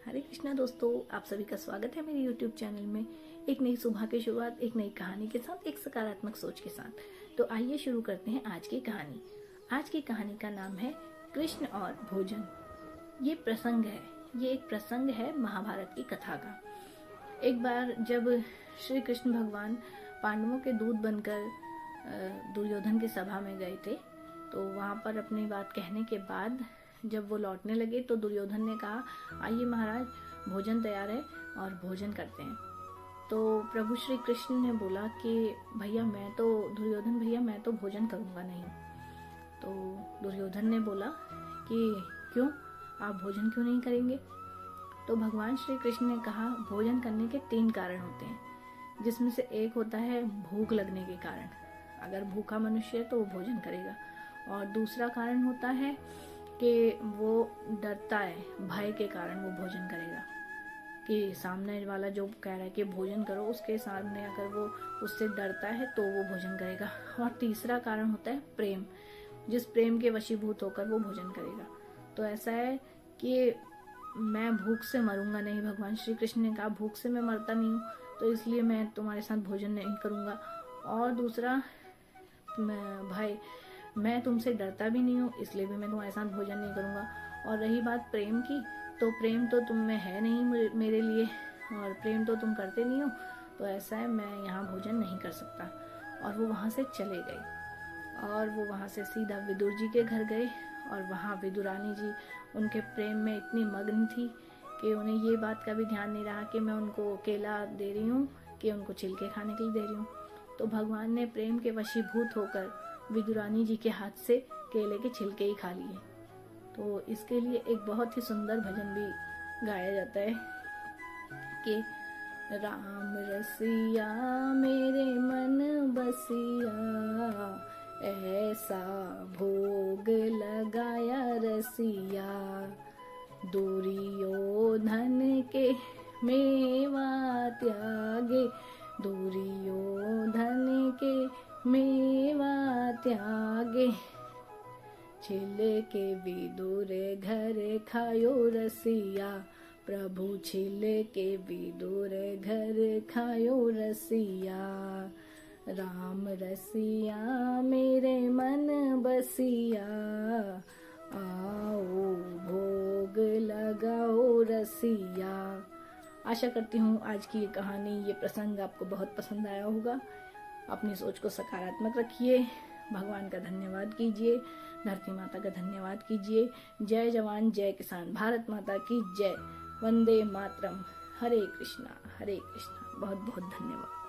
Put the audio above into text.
हरे कृष्णा दोस्तों, आप सभी का स्वागत है मेरे यूट्यूब चैनल में। एक नई सुबह की शुरुआत एक नई कहानी के साथ, एक सकारात्मक सोच के साथ। तो आइए शुरू करते हैं आज की कहानी। आज की कहानी का नाम है कृष्ण और भोजन। ये एक प्रसंग है महाभारत की कथा का। एक बार जब श्री कृष्ण भगवान पांडवों के दूत बनकर दुर्योधन की सभा में गए थे, तो वहां पर अपनी बात कहने के बाद जब वो लौटने लगे तो दुर्योधन ने कहा, आइए महाराज, भोजन तैयार है और भोजन करते हैं। तो प्रभु श्री कृष्ण ने बोला कि दुर्योधन भैया मैं तो भोजन करूंगा नहीं। तो दुर्योधन ने बोला कि क्यों, आप भोजन क्यों नहीं करेंगे? तो भगवान श्री कृष्ण ने कहा, भोजन करने के 3 कारण होते हैं, जिसमें से एक होता है भूख लगने के कारण। अगर भूखा मनुष्य है तो वो भोजन करेगा। और दूसरा कारण होता है कि वो डरता है, भय के कारण वो भोजन करेगा, कि सामने वाला जो कह रहा है कि भोजन करो, उसके सामने अगर वो उससे डरता है तो वो भोजन करेगा। और तीसरा कारण होता है प्रेम, जिस प्रेम के वशीभूत होकर वो भोजन करेगा। तो ऐसा है कि मैं भूख से मरूंगा नहीं, भगवान श्री कृष्ण ने कहा भूख से मैं मरता नहीं हूँ, तो इसलिए मैं तुम्हारे साथ भोजन नहीं करूंगा। और दूसरा भाई, मैं तुमसे डरता भी नहीं हूँ, इसलिए भी मैं तुम्हारे साथ भोजन नहीं करूंगा। और रही बात प्रेम की, तो प्रेम तो तुम में है नहीं मेरे लिए, और प्रेम तो तुम करते नहीं हो, तो ऐसा है मैं यहाँ भोजन नहीं कर सकता। और वो वहां से चले गए और वो वहां से सीधा विदुर जी के घर गए। और वहाँ विदुरानी जी उनके प्रेम में इतनी मग्न थी कि उन्हें ये बात का भी ध्यान नहीं रहा कि मैं उनको केला दे रही हूँ, कि उनको छिलके खाने के लिए दे रही हूँ। तो भगवान ने प्रेम के वशीभूत होकर विदुरानी जी के हाथ से केले के छिलके ही खा लिए। तो इसके लिए एक बहुत ही सुंदर भजन भी गाया जाता है कि राम रसिया मेरे मन बसिया, ऐसा भोग लगाया रसिया, दुर्योधन के मेवा त्यागे, दुर्योधन के मेवा त्यागे, छिलके विदुर घर खायो रसिया, प्रभु छिलके विदुर घर खायो रसिया, राम रसिया मेरे मन बसिया, आओ भोग लगाओ रसिया। आशा करती हूँ आज की ये कहानी, ये प्रसंग आपको बहुत पसंद आया होगा। अपनी सोच को सकारात्मक रखिए, भगवान का धन्यवाद कीजिए, धरती माता का धन्यवाद कीजिए। जय जवान जय किसान, भारत माता की जय, वंदे मातरम। हरे कृष्णा, हरे कृष्णा। बहुत बहुत धन्यवाद।